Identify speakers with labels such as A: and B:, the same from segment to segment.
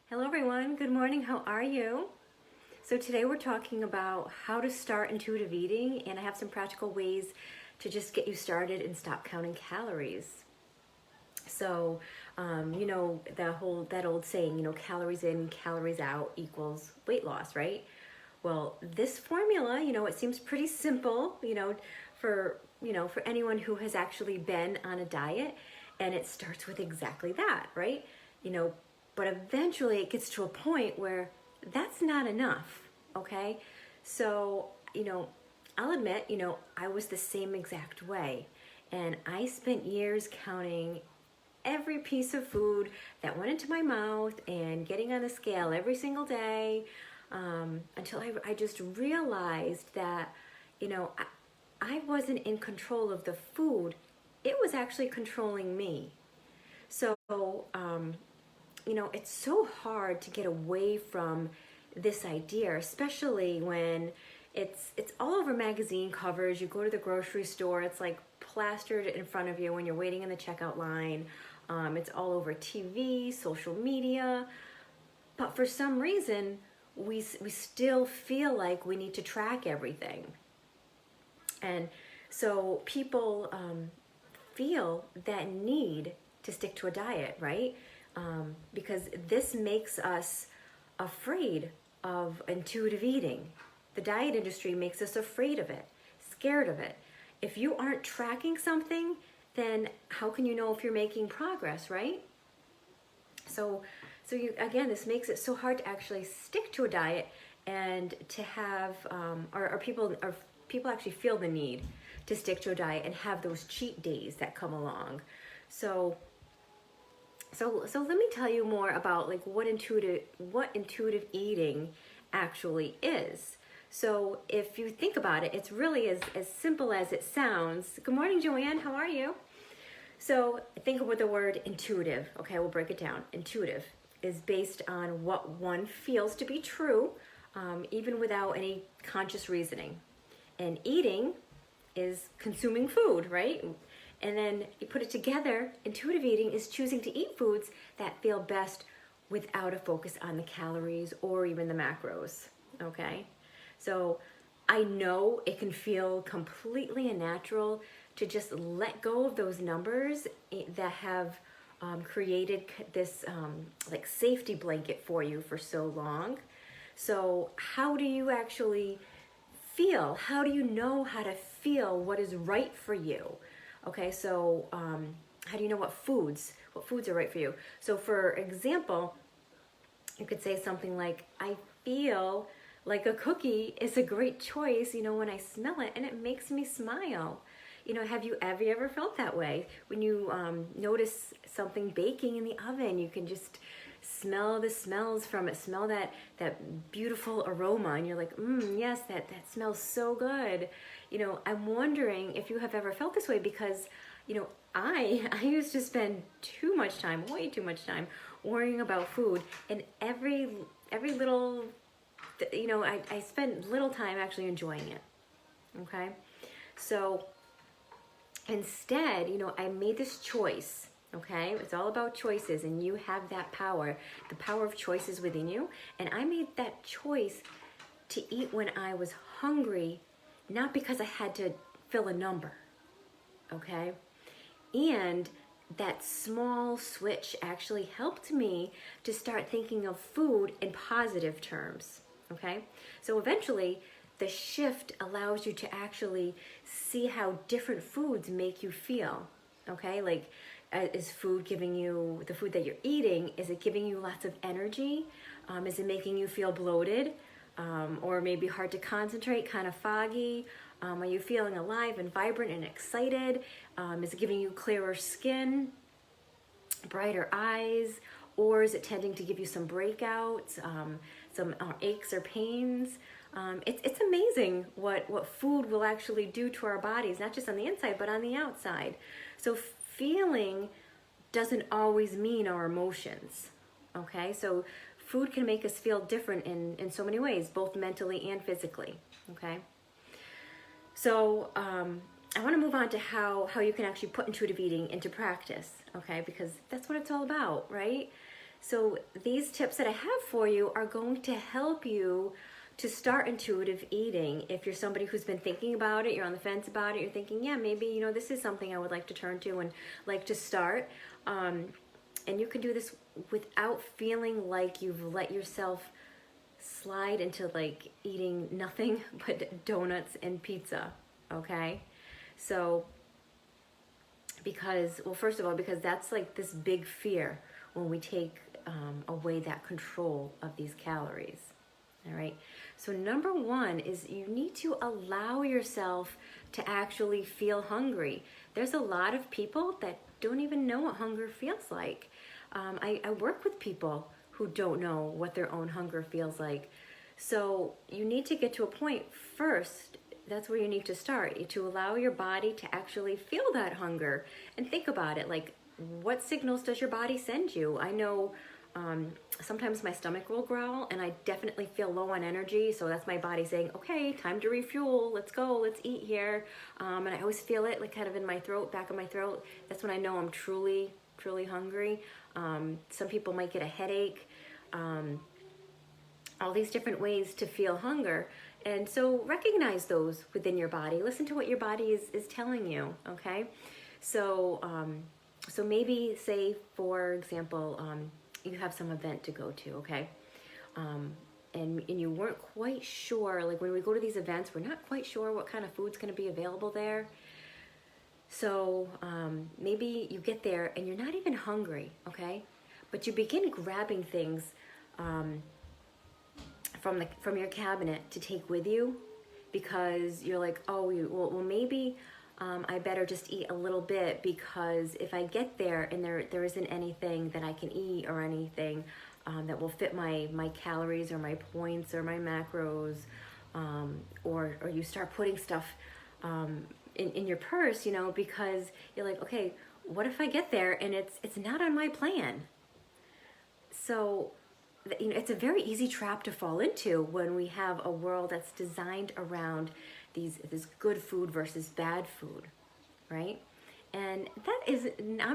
A: Hello everyone, good morning, how are you? So today we're talking about how to start intuitive eating, and I have some practical ways to just get you started and stop counting calories. So, that old saying, calories in, calories out equals weight loss, right? Well, this formula, it seems pretty simple, for anyone who has actually been on a diet, and it starts with exactly that, right? You know, but eventually it gets to a point where that's not enough, okay? So, I'll admit, I was the same exact way. And I spent years counting every piece of food that went into my mouth and getting on the scale every single day, until I just realized that, I wasn't in control of the food. It was actually controlling me. So, it's so hard to get away from this idea, especially when it's all over magazine covers. You go to the grocery store, it's like plastered in front of you when you're waiting in the checkout line. It's all over TV, social media. But for some reason, we still feel like we need to track everything. And so people feel that need to stick to a diet, right? Because this makes us afraid of intuitive eating. The diet industry makes us afraid of it, scared of it. If you aren't tracking something, then how can you know if you're making progress, right? So this makes it so hard to actually stick to a diet and to have, or people actually feel the need to stick to a diet and have those cheat days that come along. So let me tell you more about like what intuitive eating actually is. So if you think about it, it's really as simple as it sounds. Good morning, Joanne. How are you? So think of the word intuitive. Okay, we'll break it down. Intuitive is based on what one feels to be true, even without any conscious reasoning. And eating is consuming food, right? And then you put it together, intuitive eating is choosing to eat foods that feel best without a focus on the calories or even the macros, okay? So I know it can feel completely unnatural to just let go of those numbers that have created this like safety blanket for you for so long. So how do you actually feel? How do you know how to feel what is right for you? Okay, so how do you know what foods are right for you? So for example, you could say something like, I feel like a cookie is a great choice, when I smell it and it makes me smile. Have you ever felt that way? When you notice something baking in the oven, you can just smell the smells from it, smell that beautiful aroma, and you're like, yes, that smells so good. I'm wondering if you have ever felt this way, because I used to spend way too much time worrying about food, and every little, I spent little time actually enjoying it. Okay, so instead, I made this choice. Okay, it's all about choices, and you have that power, the power of choices within you. And I made that choice to eat when I was hungry, not because I had to fill a number. Okay, and that small switch actually helped me to start thinking of food in positive terms. Okay, so eventually the shift allows you to actually see how different foods make you feel. Okay, like, is food giving you, the food that you're eating, is it giving you lots of energy? Is it making you feel bloated? Or maybe hard to concentrate, kind of foggy? Are you feeling alive and vibrant and excited? Is it giving you clearer skin, brighter eyes? Or is it tending to give you some breakouts, some aches or pains? It's amazing what food will actually do to our bodies, not just on the inside, but on the outside. So feeling doesn't always mean our emotions, okay? So food can make us feel different in so many ways, both mentally and physically, okay? So I want to move on to how you can actually put intuitive eating into practice, okay? Because that's what it's all about, right? So these tips that I have for you are going to help you to start intuitive eating. If you're somebody who's been thinking about it, you're on the fence about it, you're thinking, yeah, maybe, you know, this is something I would like to turn to and like to start. And you can do this without feeling like you've let yourself slide into like eating nothing but donuts and pizza, okay? So, because, well, first of all, because that's like this big fear when we take away that control of these calories, all right? So number one is you need to allow yourself to actually feel hungry. There's a lot of people that don't even know what hunger feels like. I work with people who don't know what their own hunger feels like. So you need to get to a point first, that's where you need to start, to allow your body to actually feel that hunger and think about it. Like, what signals does your body send you? I know sometimes my stomach will growl and I definitely feel low on energy. So that's my body saying, okay, time to refuel. Let's go, let's eat here. And I always feel it like kind of in my throat, back of my throat. That's when I know I'm truly, truly hungry. Some people might get a headache. All these different ways to feel hunger. And so recognize those within your body. Listen to what your body is telling you, okay? So, so maybe say, for example, you have some event to go to, okay? And you weren't quite sure, like when we go to these events, we're not quite sure what kind of food's gonna be available there. So maybe you get there and you're not even hungry, okay? But you begin grabbing things from your cabinet to take with you because you're like, oh, well maybe I better just eat a little bit because if I get there and there isn't anything that I can eat or anything that will fit my calories or my points or my macros, or you start putting stuff in your purse, you know, because you're like, okay, what if I get there and it's not on my plan? So, you know, it's a very easy trap to fall into when we have a world that's designed around this good food versus bad food, right? And that is,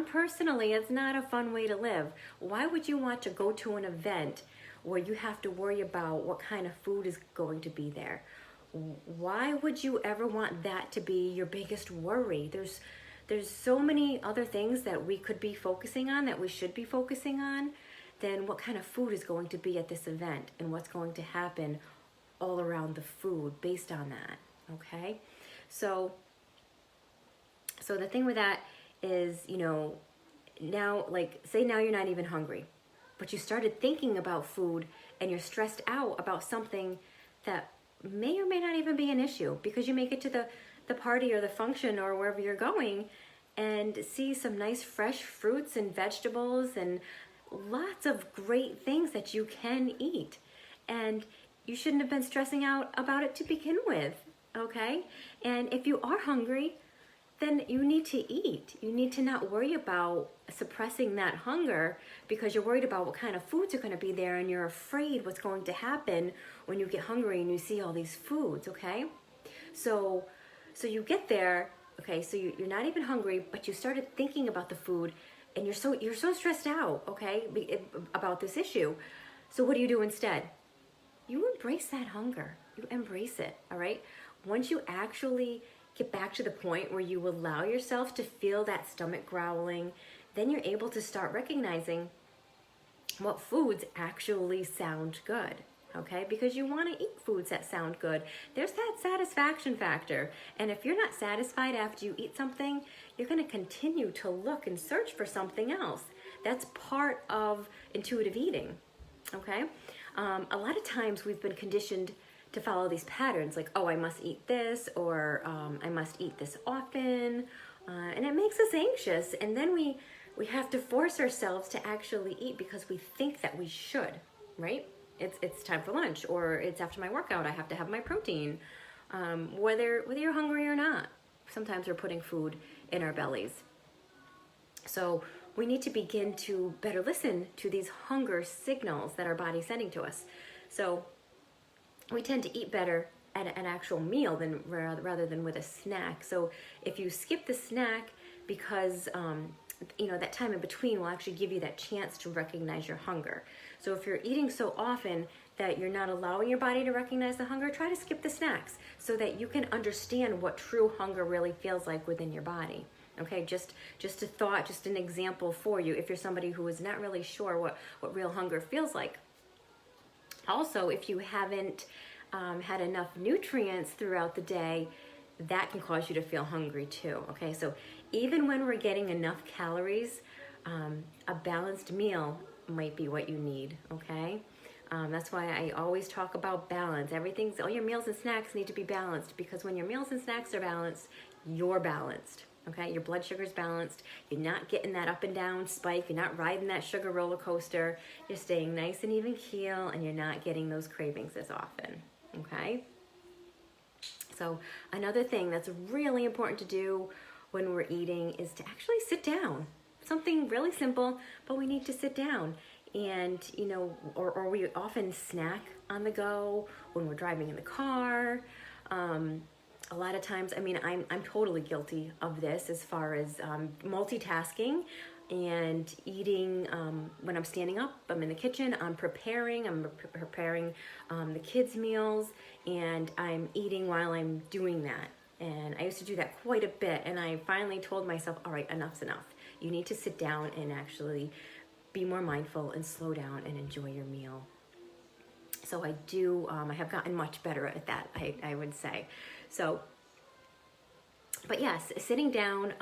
A: personally, it's not a fun way to live. Why would you want to go to an event where you have to worry about what kind of food is going to be there? Why would you ever want that to be your biggest worry? There's so many other things that we could be focusing on, that we should be focusing on, than what kind of food is going to be at this event and what's going to happen all around the food based on that, okay? So the thing with that is, you know, now, like, say now you're not even hungry, but you started thinking about food and you're stressed out about something that may or may not even be an issue because you make it to the party or the function or wherever you're going and see some nice fresh fruits and vegetables and lots of great things that you can eat. And you shouldn't have been stressing out about it to begin with, okay? And if you are hungry, then you need to eat. You need to not worry about suppressing that hunger because you're worried about what kind of foods are going to be there and you're afraid what's going to happen when you get hungry and you see all these foods, okay? So you get there, okay, so you're not even hungry, but you started thinking about the food and you're so stressed out, okay, about this issue. So what do you do instead? You embrace that hunger. You embrace it, all right? Once you actually get back to the point where you allow yourself to feel that stomach growling, then you're able to start recognizing what foods actually sound good, okay? Because you want to eat foods that sound good. There's that satisfaction factor. And if you're not satisfied after you eat something, you're going to continue to look and search for something else. That's part of intuitive eating, okay? A lot of times we've been conditioned to follow these patterns, like, oh, I must eat this, or I must eat this often, and it makes us anxious. And then we have to force ourselves to actually eat because we think that we should, right? It's time for lunch, or it's after my workout, I have to have my protein, whether you're hungry or not. Sometimes we're putting food in our bellies. So we need to begin to better listen to these hunger signals that our body's sending to us. So we tend to eat better at an actual meal rather than with a snack. So if you skip the snack because that time in between will actually give you that chance to recognize your hunger. So if you're eating so often that you're not allowing your body to recognize the hunger, try to skip the snacks so that you can understand what true hunger really feels like within your body. Okay, just a thought, just an example for you if you're somebody who is not really sure what real hunger feels like. Also, if you haven't had enough nutrients throughout the day, that can cause you to feel hungry too. Okay, so even when we're getting enough calories, a balanced meal might be what you need. Okay, that's why I always talk about balance. All your meals and snacks need to be balanced, because when your meals and snacks are balanced, you're balanced. Okay, your blood sugar's balanced. You're not getting that up and down spike. You're not riding that sugar roller coaster. You're staying nice and even keel, and you're not getting those cravings as often. Okay. So another thing that's really important to do when we're eating is to actually sit down. Something really simple, but we need to sit down. And, or we often snack on the go when we're driving in the car. A lot of times, I'm totally guilty of this as far as multitasking and eating. When I'm standing up, I'm in the kitchen, I'm preparing the kids' meals, and I'm eating while I'm doing that. And I used to do that quite a bit, and I finally told myself, all right, enough's enough. You need to sit down and actually be more mindful and slow down and enjoy your meal. So I have gotten much better at that, I would say. So, but yes, sitting down,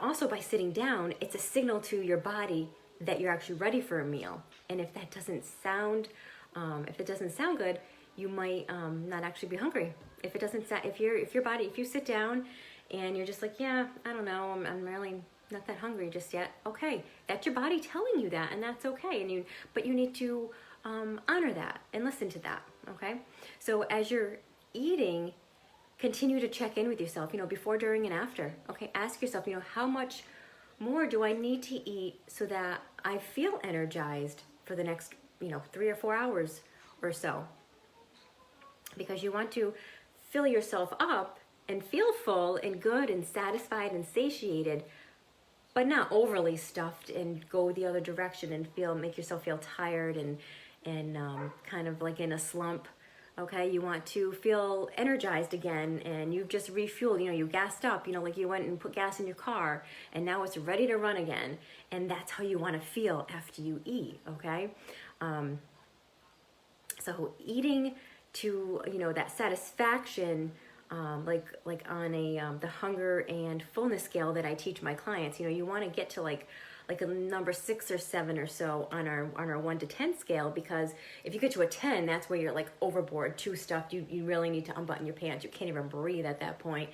A: also by sitting down, it's a signal to your body that you're actually ready for a meal. And if that doesn't sound, good, you might not actually be hungry. If you sit down and you're just like, yeah, I don't know, I'm really not that hungry just yet. Okay, that's your body telling you that, and that's okay. But you need to honor that and listen to that. Okay, so as you're eating, continue to check in with yourself. Before, during, and after. Okay, ask yourself, how much more do I need to eat so that I feel energized for the next 3 or 4 hours or so, because you want to fill yourself up and feel full and good and satisfied and satiated, but not overly stuffed and go the other direction and make yourself feel tired and kind of like in a slump. Okay, you want to feel energized again, and you've just refueled, you gassed up, like you went and put gas in your car, and now it's ready to run again. And that's how you want to feel after you eat. Okay, so eating to that satisfaction, like on the hunger and fullness scale that I teach my clients. You want to get to like a number 6 or 7 or so on our 1 to 10 scale, because if you get to a 10, that's where you're like overboard, too stuffed. You really need to unbutton your pants. You can't even breathe at that point.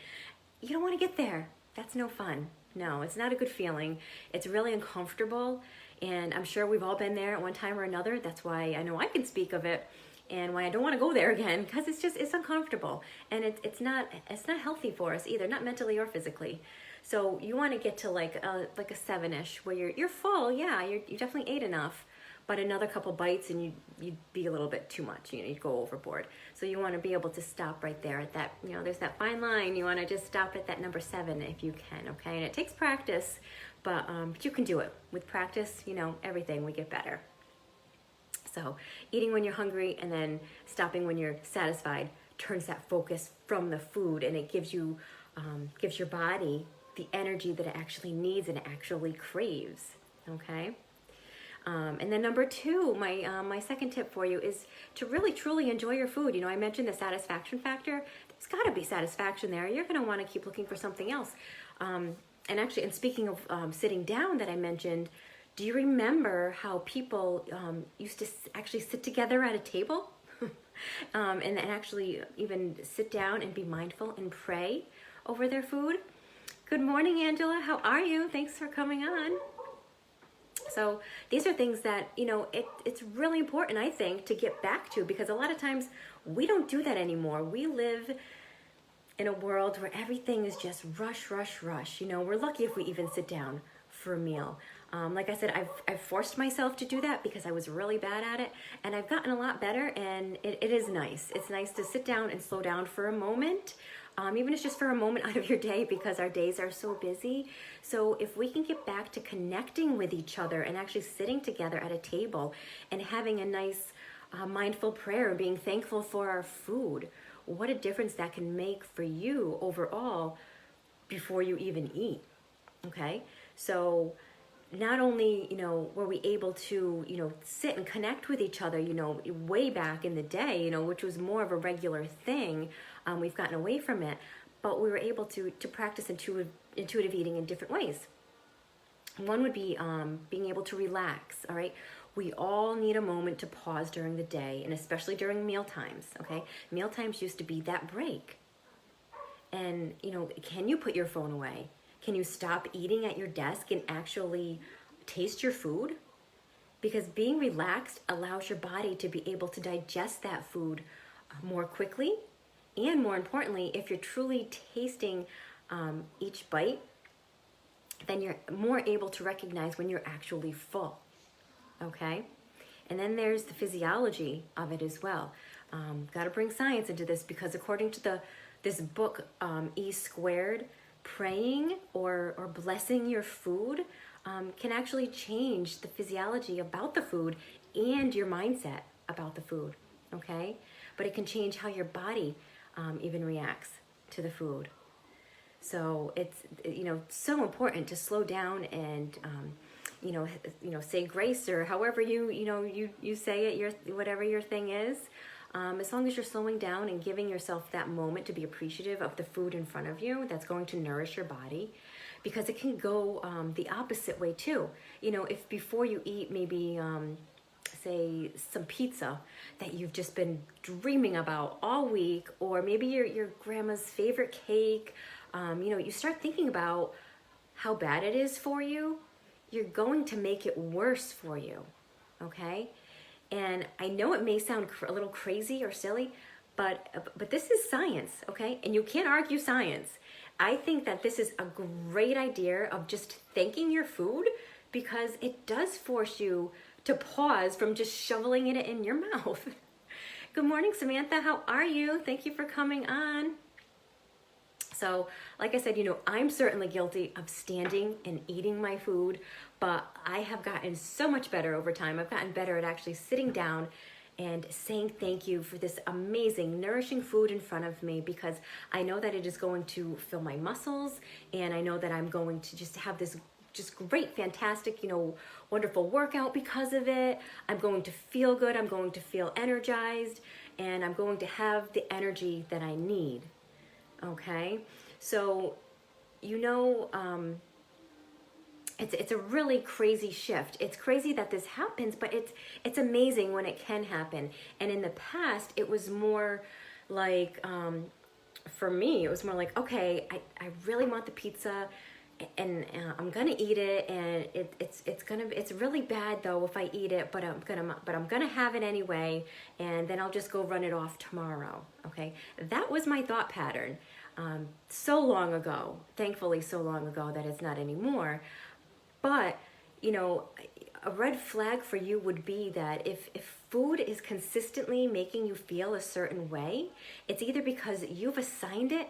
A: You don't want to get there. That's no fun. No, it's not a good feeling. It's really uncomfortable, and I'm sure we've all been there at one time or another. That's why I know I can speak of it, and why I don't want to go there again, because it's uncomfortable, and it's not healthy for us either, not mentally or physically. So you want to get to like a 7-ish, where you're full. Yeah, you definitely ate enough, but another couple bites and you'd be a little bit too much. You'd go overboard. So you want to be able to stop right there at that. There's that fine line. You want to just stop at that number 7 if you can. Okay, and it takes practice, but you can do it with practice. Everything we get better. So eating when you're hungry and then stopping when you're satisfied turns that focus from the food, and it gives your body the energy that it actually needs and it actually craves. Okay. And then number 2, my second tip for you is to really truly enjoy your food. I mentioned the satisfaction factor. There's got to be satisfaction there. You're going to want to keep looking for something else. And speaking of sitting down that I mentioned, do you remember how people used to actually sit together at a table and actually even sit down and be mindful and pray over their food? Good morning, Angela. How are you? Thanks for coming on. So these are things that, it's really important, I think, to get back to, because a lot of times we don't do that anymore. We live in a world where everything is just rush, rush, rush. We're lucky if we even sit down for a meal. Like I said, I've forced myself to do that because I was really bad at it, and I've gotten a lot better, and it is nice. It's nice to sit down and slow down for a moment. even if it's just for a moment out of your day, because our days are so busy. So if we can get back to connecting with each other and actually sitting together at a table and having a nice mindful prayer and being thankful for our food, what a difference that can make for you overall before you even eat. Okay, so not only, were we able to, sit and connect with each other, way back in the day, which was more of a regular thing, we've gotten away from it, but we were able to practice intuitive eating in different ways. One would be being able to relax, all right? We all need a moment to pause during the day, and especially during meal times, okay? Meal times used to be that break. And, can you put your phone away? Can you stop eating at your desk and actually taste your food? Because being relaxed allows your body to be able to digest that food more quickly. And more importantly, if you're truly tasting each bite, then you're more able to recognize when you're actually full, okay? And then there's the physiology of it as well. Got to bring science into this, because according to this book, E Squared, praying or blessing your food can actually change the physiology about the food and your mindset about the food, okay? But it can change how your body even reacts to the food. So it's, so important to slow down and, say grace, or however you say it, whatever your thing is. As long as you're slowing down and giving yourself that moment to be appreciative of the food in front of you, that's going to nourish your body, because it can go the opposite way too. If before you eat maybe, say, some pizza that you've just been dreaming about all week, or maybe your grandma's favorite cake, you start thinking about how bad it is for you, you're going to make it worse for you, okay? And I know it may sound a little crazy or silly, but this is science, okay? And you can't argue science. I think that this is a great idea of just thanking your food, because it does force you to pause from just shoveling it in your mouth. Good morning, Samantha. How are you? Thank you for coming on. So, like I said, I'm certainly guilty of standing and eating my food, but I have gotten so much better over time. I've gotten better at actually sitting down and saying thank you for this amazing, nourishing food in front of me, because I know that it is going to fill my muscles, and I know that I'm going to just have this just great, fantastic, wonderful workout because of it. I'm going to feel good. I'm going to feel energized, and I'm going to have the energy that I need. Okay, so it's a really crazy shift. It's crazy that this happens, but it's amazing when it can happen. And in the past, it was more like, for me, it was more like, okay, I really want the pizza, and I'm gonna eat it, and it's really bad though if I eat it, but I'm gonna have it anyway, and then I'll just go run it off tomorrow. Okay, that was my thought pattern so long ago. Thankfully, so long ago that it's not anymore. But a red flag for you would be that if food is consistently making you feel a certain way, it's either because you've assigned it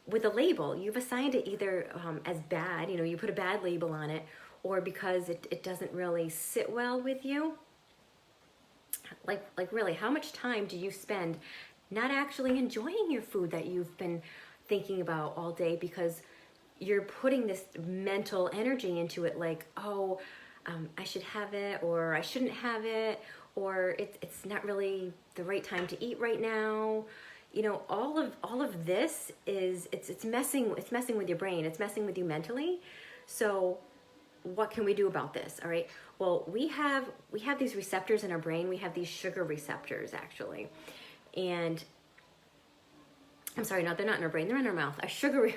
A: with a label. You've assigned it either as bad, you put a bad label on it, or because it doesn't really sit well with you. Like really, how much time do you spend not actually enjoying your food that you've been thinking about all day, because you're putting this mental energy into it, like, oh, I should have it, or I shouldn't have it, or it's not really the right time to eat right now. All of this is it's messing with your brain. It's messing with you mentally. So what can we do about this? All right. Well, we have these receptors in our brain. We have these sugar receptors, actually. And I'm sorry, no, they're not in our brain. They're in our mouth.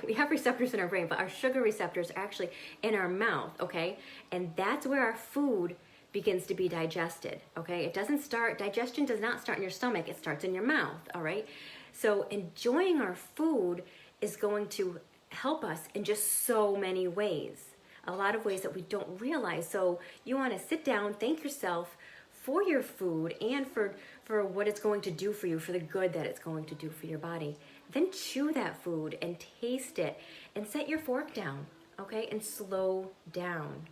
A: We have receptors in our brain, but our sugar receptors are actually in our mouth, okay? And that's where our food begins to be digested, okay? Digestion does not start in your stomach. It starts in your mouth, all right? So enjoying our food is going to help us in just so many ways, a lot of ways that we don't realize. So you want to sit down, thank yourself for your food and for what it's going to do for you, for the good that it's going to do for your body. then chew that food and taste it and set your fork down, okay? And slow down.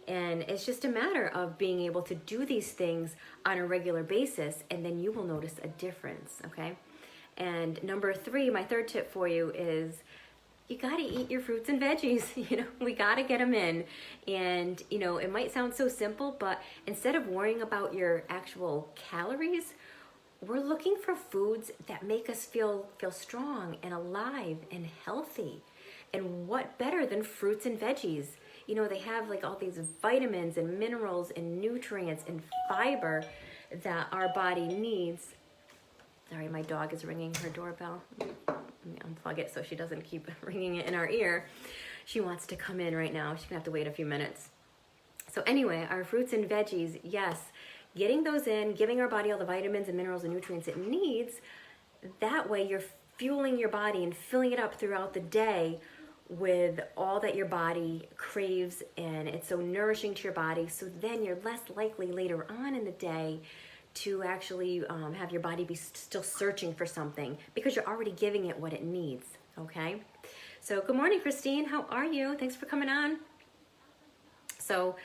A: And it's just a matter of being able to do these things on a regular basis, and then you will notice a difference, okay? And number 3, my third tip for you is you got to eat your fruits and veggies. We got to get them in. And, it might sound so simple, but instead of worrying about your actual calories, we're looking for foods that make us feel strong and alive and healthy. And what better than fruits and veggies? They have like all these vitamins and minerals and nutrients and fiber that our body needs. Sorry, my dog is ringing her doorbell. Let me unplug it so she doesn't keep ringing it in our ear. She wants to come in right now. She's gonna have to wait a few minutes. So anyway, our fruits and veggies, yes, getting those in, giving our body all the vitamins and minerals and nutrients it needs. That way you're fueling your body and filling it up throughout the day with all that your body craves, and it's so nourishing to your body. So then you're less likely later on in the day to actually have your body be still searching for something, because you're already giving it what it needs, okay? So good morning, Christine. How are you? Thanks for coming on. So,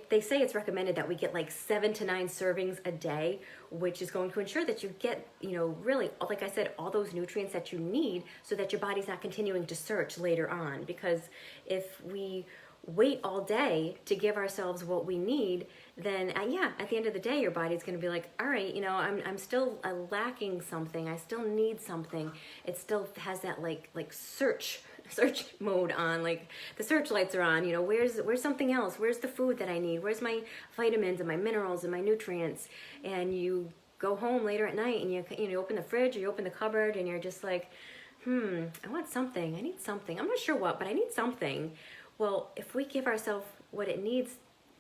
A: they say it's recommended that we get like 7 to 9 servings a day, which is going to ensure that you get, really, like I said, all those nutrients that you need so that your body's not continuing to search later on. Because if we wait all day to give ourselves what we need, then at the end of the day, your body's going to be like, all right, I'm still lacking something. I still need something. It still has that like search mode on, like the searchlights are on. Where's something else? Where's the food that I need? Where's my vitamins and my minerals and my nutrients? And you go home later at night and you open the fridge or you open the cupboard and you're just like, I want something. I need something. I'm not sure what, but I need something. Well, if we give ourselves what it needs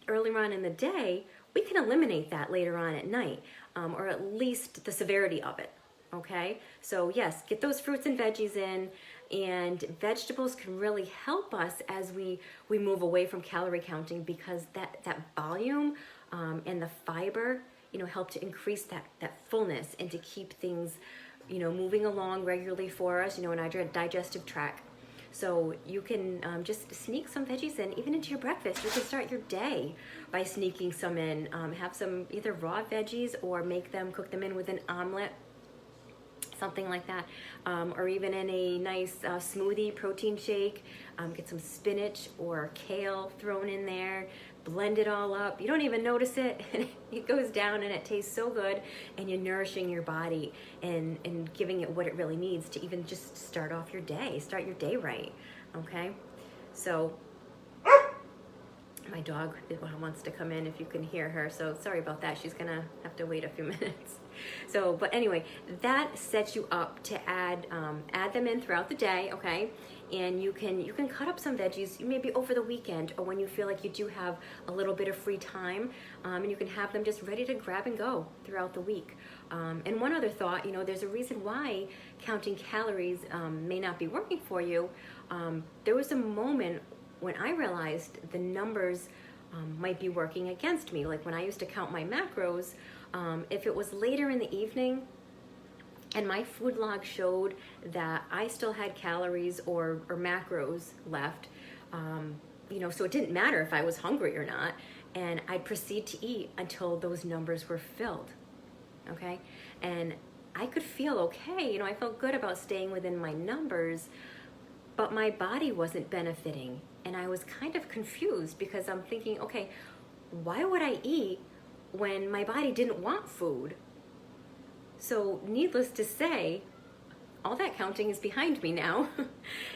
A: earlier on in the day, we can eliminate that later on at night, or at least the severity of it, okay? So yes, get those fruits and veggies in, and vegetables can really help us as we move away from calorie counting, because that volume and the fiber, help to increase that fullness and to keep things, moving along regularly for us, in our digestive tract. So you can just sneak some veggies in, even into your breakfast. You can start your day by sneaking some in. Have some either raw veggies or cook them in with an omelet, something like that. Or even in a nice smoothie protein shake. Get some spinach or kale thrown in there. Blend it all up. You don't even notice it. It goes down and it tastes so good, and you're nourishing your body and giving it what it really needs to even just start off your day. Start your day right, okay? So my dog wants to come in if you can hear her, so sorry about that. She's gonna have to wait a few minutes. So, but anyway, that sets you up to add them in throughout the day, okay? And you can cut up some veggies maybe over the weekend, or when you feel like you do have a little bit of free time, and you can have them just ready to grab and go throughout the week. And one other thought, there's a reason why counting calories may not be working for you. There was a moment when I realized the numbers might be working against me. Like when I used to count my macros, if it was later in the evening and my food log showed that I still had calories or macros left, so it didn't matter if I was hungry or not, and I'd proceed to eat until those numbers were filled, okay? And I could feel okay, I felt good about staying within my numbers, but my body wasn't benefiting. And I was kind of confused because I'm thinking, okay, why would I eat when my body didn't want food? So needless to say, all that counting is behind me now.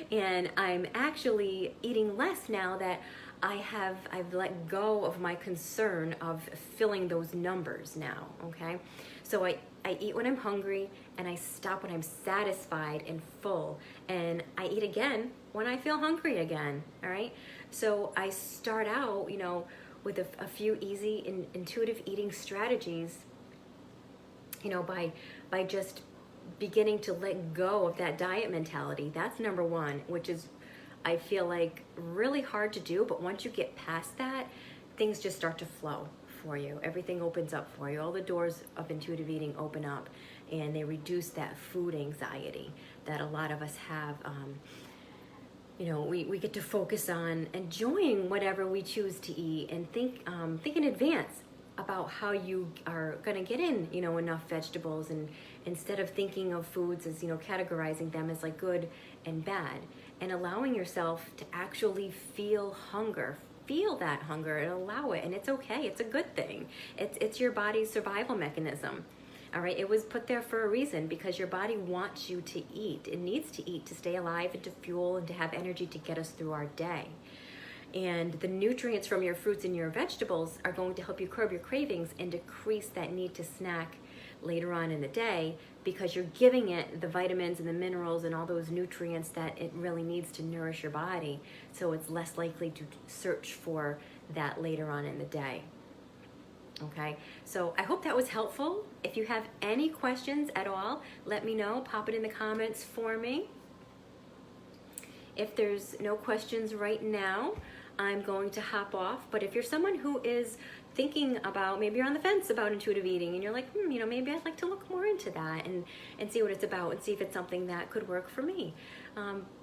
A: And I'm actually eating less now that I've let go of my concern of filling those numbers now, okay? So I eat when I'm hungry, and I stop when I'm satisfied and full, and I eat again when I feel hungry again, all right? So I start out, with a few easy and intuitive eating strategies, by just beginning to let go of that diet mentality. That's number one, which is, I feel like, really hard to do, but once you get past that, things just start to flow for you. Everything opens up for you. All the doors of intuitive eating open up, and they reduce that food anxiety that a lot of us have. We get to focus on enjoying whatever we choose to eat, and think in advance about how you are going to get in, enough vegetables, and instead of thinking of foods as, categorizing them as like good and bad, and allowing yourself to actually feel that hunger and allow it. And it's okay. It's a good thing. It's your body's survival mechanism. All right. It was put there for a reason, because your body wants you to eat. It needs to eat to stay alive and to fuel and to have energy to get us through our day. And the nutrients from your fruits and your vegetables are going to help you curb your cravings and decrease that need to snack later on in the day, because you're giving it the vitamins and the minerals and all those nutrients that it really needs to nourish your body, so it's less likely to search for that later on in the day. Okay, so I hope that was helpful. If you have any questions at all, let me know. Pop it in the comments for me. If there's no questions right now, I'm going to hop off. But if you're someone who is thinking about, maybe you're on the fence about intuitive eating, and you're like, maybe I'd like to look more into that and see what it's about, and see if it's something that could work for me.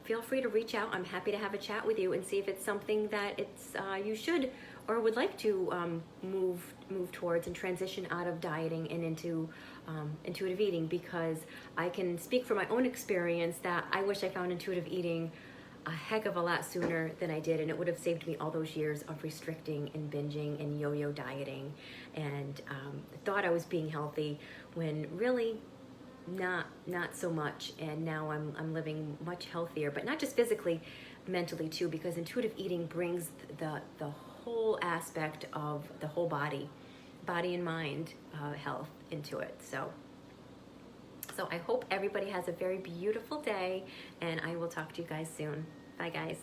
A: Feel free to reach out. I'm happy to have a chat with you and see if it's something that you should or would like to move towards and transition out of dieting and into intuitive eating, because I can speak from my own experience that I wish I found intuitive eating a heck of a lot sooner than I did, and it would have saved me all those years of restricting and binging and yo-yo dieting, and thought I was being healthy when really not so much. And now I'm living much healthier, but not just physically, mentally too, because intuitive eating brings the whole aspect of the whole body and mind health into it. So I hope everybody has a very beautiful day, and I will talk to you guys soon. Bye, guys.